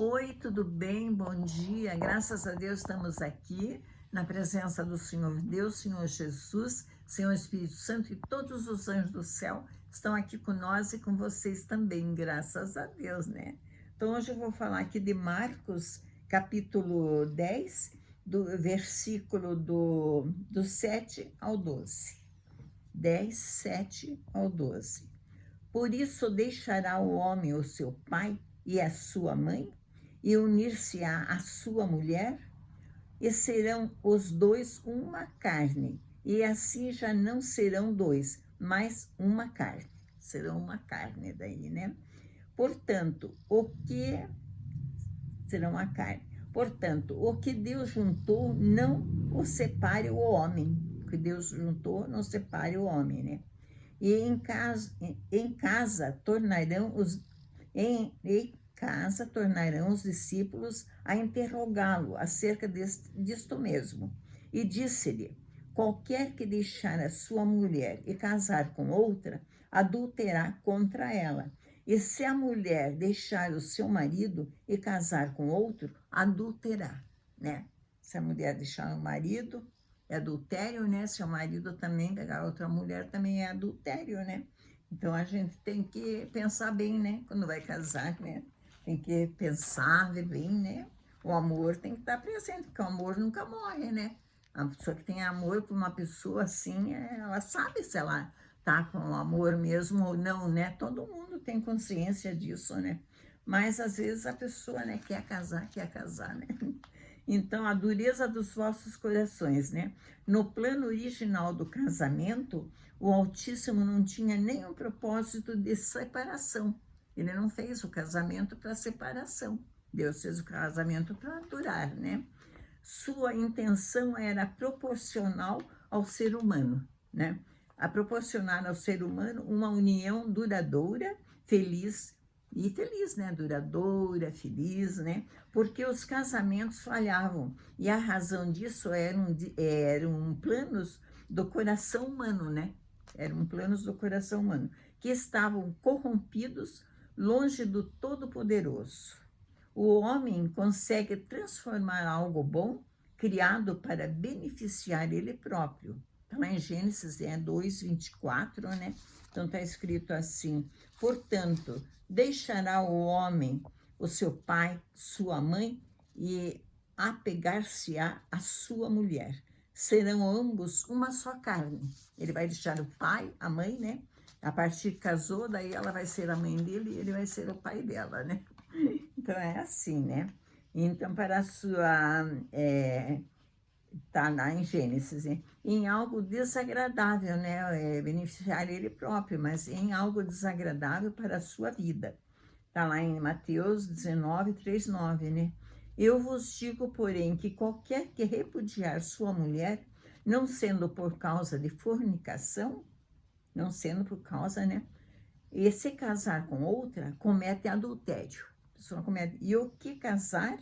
Oi, tudo bem? Bom dia. Graças a Deus estamos aqui na presença do Senhor Deus, Senhor Jesus, Senhor Espírito Santo e todos os anjos do céu estão aqui com nós e com vocês também, graças a Deus, né? Então hoje eu vou falar aqui de Marcos, capítulo 10, do versículo do 7 ao 12. 10, 7 ao 12. Por isso deixará o homem o seu pai e a sua mãe, e unir-se-á à sua mulher, e serão os dois uma carne. E assim já não serão dois, mas uma carne. Serão uma carne daí, né? Portanto, serão uma carne. Portanto, o que Deus juntou, não o separe o homem. O que Deus juntou, não separe o homem, né? E em casa tornarão os discípulos a interrogá-lo acerca disto mesmo. E disse-lhe: qualquer que deixar a sua mulher e casar com outra, adulterará contra ela. E se a mulher deixar o seu marido e casar com outro, adulterará, né? Se a mulher deixar o marido, é adultério, né? Se o marido também pegar outra mulher, também é adultério, né? Então a gente tem que pensar bem, né? Quando vai casar, né? Tem que pensar, ver bem, né? O amor tem que estar presente, porque o amor nunca morre, né? A pessoa que tem amor por uma pessoa assim, ela sabe se ela tá com amor mesmo ou não, né? Todo mundo tem consciência disso, né? Mas às vezes a pessoa, né, quer casar, né? Então, a dureza dos vossos corações, né? No plano original do casamento, o Altíssimo não tinha nenhum propósito de separação. Ele não fez o casamento para separação. Deus fez o casamento para durar, né? Sua intenção era proporcional ao ser humano, né? A proporcionar ao ser humano uma união duradoura, feliz, né? Duradoura, feliz, né? Porque os casamentos falhavam e a razão disso eram planos do coração humano, né? Eram planos do coração humano que estavam corrompidos, longe do Todo-Poderoso. O homem consegue transformar algo bom, criado para beneficiar ele próprio. Então, lá em Gênesis 2:24, né? Então, está escrito assim: portanto, deixará o homem o seu pai, sua mãe, e apegar-se-á à sua mulher. Serão ambos uma só carne. Ele vai deixar o pai, a mãe, né? A partir que casou, daí ela vai ser a mãe dele e ele vai ser o pai dela, né? Então é assim, né? Então, para a sua. Tá lá em Gênesis, né? Em algo desagradável, né? Beneficiar ele próprio, mas em algo desagradável para a sua vida. Está lá em Mateus 19:3-9, né? Eu vos digo, porém, que qualquer que repudiar sua mulher, não sendo por causa de fornicação, não sendo por causa, né? E se casar com outra, comete adultério. A pessoa comete. E o que casar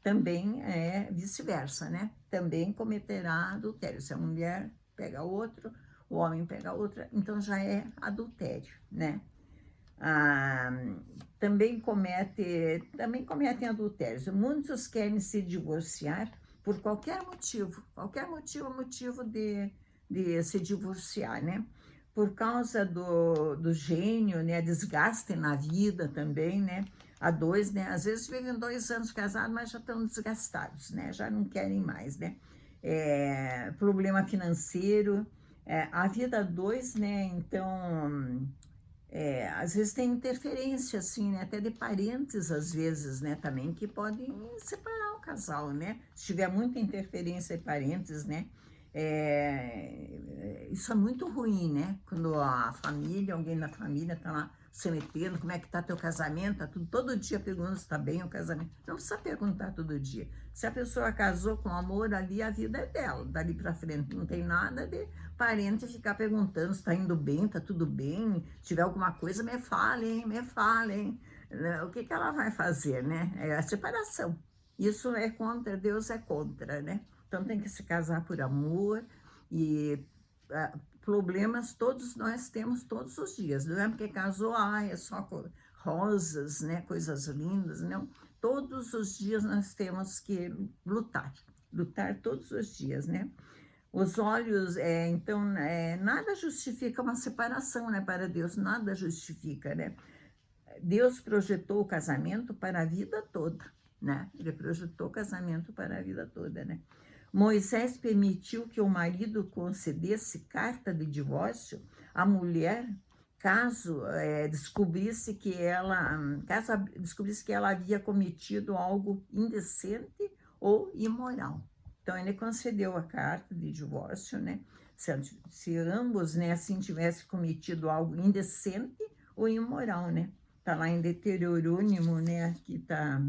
também é vice-versa, né? Também cometerá adultério. Se a mulher pega outro, o homem pega outra, então já é adultério, né? Também cometem adultérios. Muitos querem se divorciar por qualquer motivo motivo de se divorciar, né? Por causa do gênio, né? Desgaste na vida também, né? A dois, né? Às vezes vivem 2 anos casados, mas já estão desgastados, né? Já não querem mais, né? Problema financeiro, a vida a dois, né? Então, às vezes tem interferência, assim, né? Até de parentes, às vezes, né? Também, que podem separar o casal, né? Se tiver muita interferência de parentes, né? Isso é muito ruim, né? Quando a família, alguém da família tá lá se metendo, como é que tá teu casamento, tá tudo, todo dia perguntando se tá bem o casamento. Não precisa perguntar todo dia. Se a pessoa casou com amor ali, a vida é dela, dali pra frente. Não tem nada de parente ficar perguntando se tá indo bem, tá tudo bem, se tiver alguma coisa, me falem. O que ela vai fazer, né? É a separação. Isso é contra, Deus é contra, né? Então tem que se casar por amor e problemas todos nós temos todos os dias. Não é porque casou, é só rosas, né? Coisas lindas, não. todos os dias nós temos que lutar todos os dias, né? Os olhos, então, nada justifica uma separação, né? Para Deus, nada justifica, né? Deus projetou o casamento para a vida toda, né? Ele projetou o casamento para a vida toda, né? Moisés permitiu que o marido concedesse carta de divórcio à mulher caso descobrisse que ela havia cometido algo indecente ou imoral. Então ele concedeu a carta de divórcio, né? Se ambos, né, assim tivessem cometido algo indecente ou imoral, né? Está lá em Deuteronômio, né? Aqui está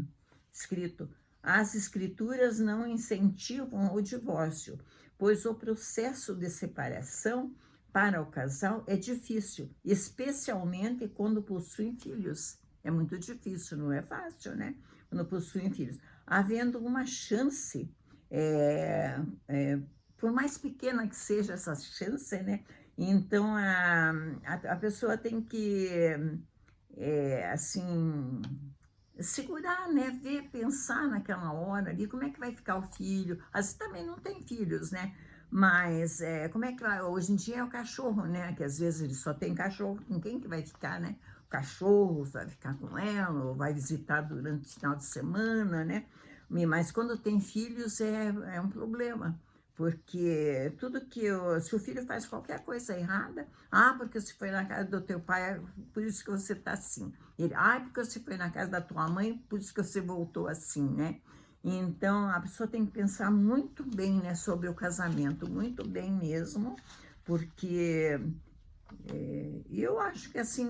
escrito: as escrituras não incentivam o divórcio, pois o processo de separação para o casal é difícil, especialmente quando possuem filhos. É muito difícil, não é fácil, né? Quando possuem filhos. Havendo uma chance, por mais pequena que seja essa chance, né? Então a pessoa tem que, assim, segurar, né? Ver, pensar naquela hora ali, como é que vai ficar o filho. Às vezes também não tem filhos, né? Mas como é que vai? Hoje em dia é o cachorro, né? Que às vezes ele só tem cachorro, com quem que vai ficar, né? O cachorro vai ficar com ela, ou vai visitar durante o final de semana, né? Mas quando tem filhos é um problema, porque se o filho faz qualquer coisa errada, porque você foi na casa do teu pai, por isso que você está assim. Ele, porque você foi na casa da tua mãe, por isso que você voltou assim, né? Então, a pessoa tem que pensar muito bem, né, sobre o casamento, muito bem mesmo, porque eu acho que, assim,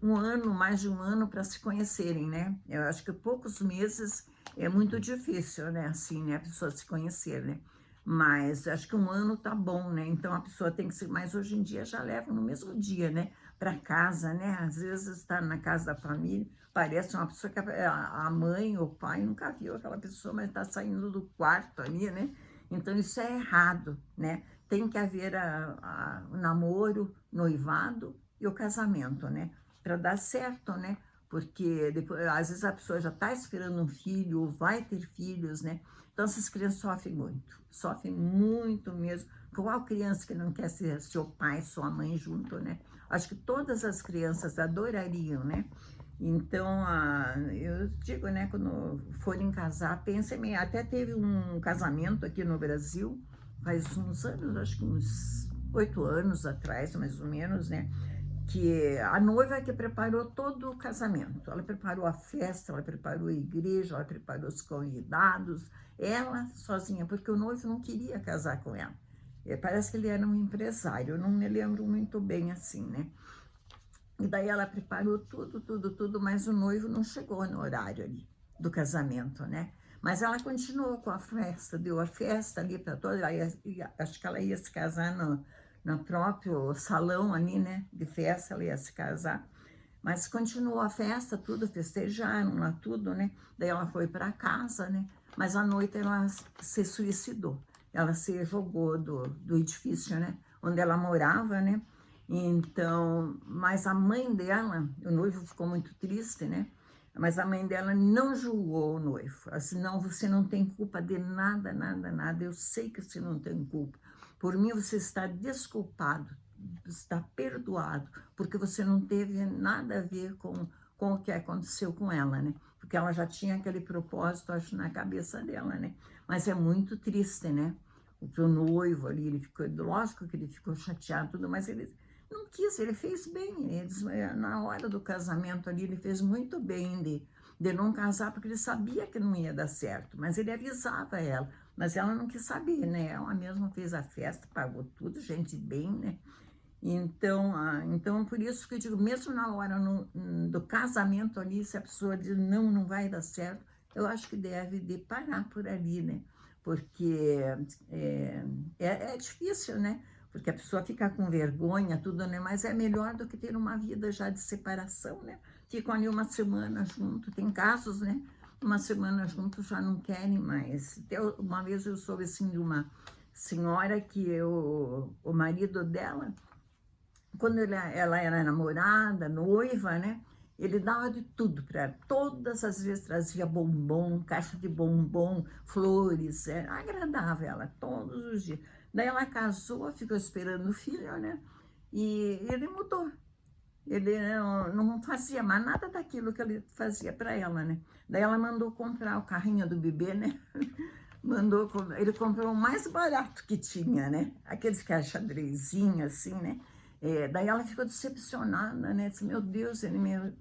mais de um ano para se conhecerem, né? Eu acho que poucos meses é muito difícil, né, assim, né, a pessoa se conhecer, né? Mas acho que um ano tá bom, né? Então a pessoa tem que ser, mas hoje em dia já leva no mesmo dia, né? Para casa, né? Às vezes está na casa da família, parece uma pessoa que a mãe ou o pai nunca viu aquela pessoa, mas está saindo do quarto ali, né? Então isso é errado, né? Tem que haver o namoro, noivado e o casamento, né? Para dar certo, né? Porque depois, às vezes a pessoa já está esperando um filho, ou vai ter filhos, né? Então essas crianças sofrem muito mesmo. Qual criança que não quer ser seu pai, sua mãe junto, né? Acho que todas as crianças adorariam, né? Então, eu digo, né, quando forem casar, pensem bem. Até teve um casamento aqui no Brasil, faz uns anos, acho que uns 8 anos atrás, mais ou menos, né? Que a noiva que preparou todo o casamento. Ela preparou a festa, ela preparou a igreja, ela preparou os convidados, ela sozinha, porque o noivo não queria casar com ela. Parece que ele era um empresário, eu não me lembro muito bem assim, né? E daí ela preparou tudo, mas o noivo não chegou no horário ali do casamento, né? Mas ela continuou com a festa, deu a festa ali para todos. Acho que ela ia se casar no próprio salão ali, né? De festa, ela ia se casar. Mas continuou a festa, tudo, festejaram lá, tudo, né? Daí ela foi para casa, né? Mas à noite ela se suicidou. Ela se jogou do edifício, né? Onde ela morava, né? Então, mas a mãe dela, o noivo ficou muito triste, né? Mas a mãe dela não julgou o noivo. Assim, não, você não tem culpa de nada, nada, nada. Eu sei que você não tem culpa. Por mim, você está desculpado, está perdoado, porque você não teve nada a ver com o que aconteceu com ela, né? Porque ela já tinha aquele propósito, acho, na cabeça dela, né? Mas é muito triste, né? O noivo ali, ele ficou, lógico que ele ficou chateado, tudo, mas ele não quis, ele fez bem. Na hora do casamento ali, ele fez muito bem de não casar, porque ele sabia que não ia dar certo, mas ele avisava ela, mas ela não quis saber, né? Ela mesma fez a festa, pagou tudo, gente bem, né? Então por isso que eu digo, mesmo na hora do casamento ali, se a pessoa diz não vai dar certo, eu acho que deve de parar por ali, né? Porque é difícil, né? Porque a pessoa fica com vergonha, tudo, né? Mas é melhor do que ter uma vida já de separação, né? Ficam ali uma semana junto, tem casos, né? Uma semana junto já não querem mais. Até uma vez eu soube, assim, de uma senhora que o marido dela, quando ela era namorada, noiva, né? Ele dava de tudo para ela. Todas as vezes trazia bombom, caixa de bombom, flores, agradava ela todos os dias. Daí ela casou, ficou esperando o filho, né? E ele mudou. Ele não fazia mais nada daquilo que ele fazia para ela, né? Daí ela mandou comprar o carrinho do bebê, né? Ele comprou o mais barato que tinha, né? Aqueles que é xadrezinho, assim, né? Daí ela ficou decepcionada, né? Disse, meu Deus, ele me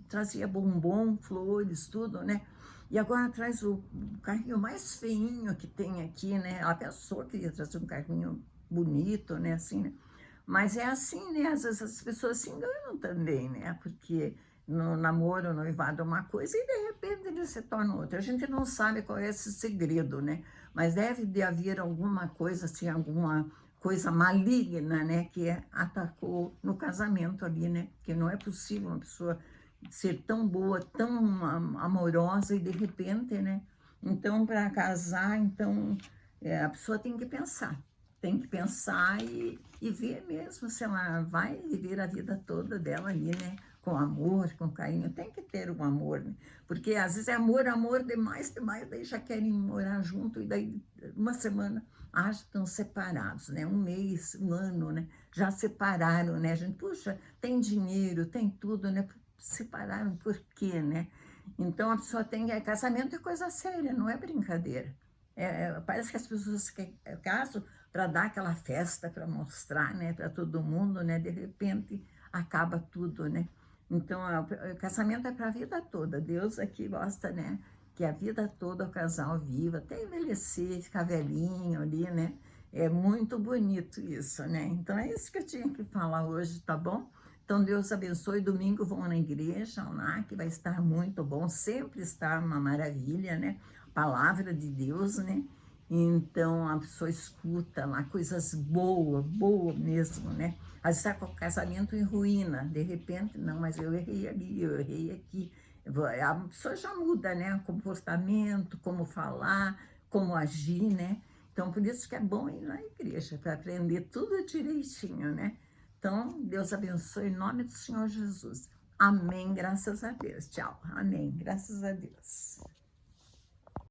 trazia bombom, flores, tudo, né? E agora traz o carrinho mais feinho que tem aqui, né? Ela pensou que ia trazer um carrinho bonito, né? Assim, né? Mas é assim, né? Às vezes as pessoas se enganam também, né? Porque no namoro, no noivado é uma coisa e de repente ele se torna outra. A gente não sabe qual é esse segredo, né? Mas deve de haver alguma coisa, assim, alguma coisa maligna, né? Que atacou no casamento ali, né? Que não é possível uma pessoa ser tão boa, tão amorosa e de repente, né? Então, para casar, então, a pessoa tem que pensar e ver mesmo se ela vai viver a vida toda dela ali, né? Com amor, com carinho, tem que ter um amor, né? Porque às vezes é amor, amor demais, demais, daí já querem morar junto, e daí uma semana, já estão separados, né? Um mês, um ano, né? Já separaram, né? A gente, puxa, tem dinheiro, tem tudo, né? Separaram por quê, né? Então a pessoa tem, casamento é coisa séria, não é brincadeira. Parece que as pessoas casam para dar aquela festa, para mostrar, né, para todo mundo, né? De repente acaba tudo, né? Então, o casamento é para a vida toda. Deus aqui gosta, né? Que a vida toda o casal viva, até envelhecer, ficar velhinho ali, né? É muito bonito isso, né? Então, é isso que eu tinha que falar hoje, tá bom? Então, Deus abençoe. Domingo vão na igreja lá, que vai estar muito bom. Sempre está uma maravilha, né? Palavra de Deus, né? Então, a pessoa escuta lá coisas boas, boa mesmo, né? Às vezes está com o casamento em ruína, de repente, não, mas eu errei ali, eu errei aqui. A pessoa já muda, né? O comportamento, como falar, como agir, né? Então, por isso que é bom ir na igreja, para aprender tudo direitinho, né? Então, Deus abençoe em nome do Senhor Jesus. Amém, graças a Deus. Tchau. Amém, graças a Deus.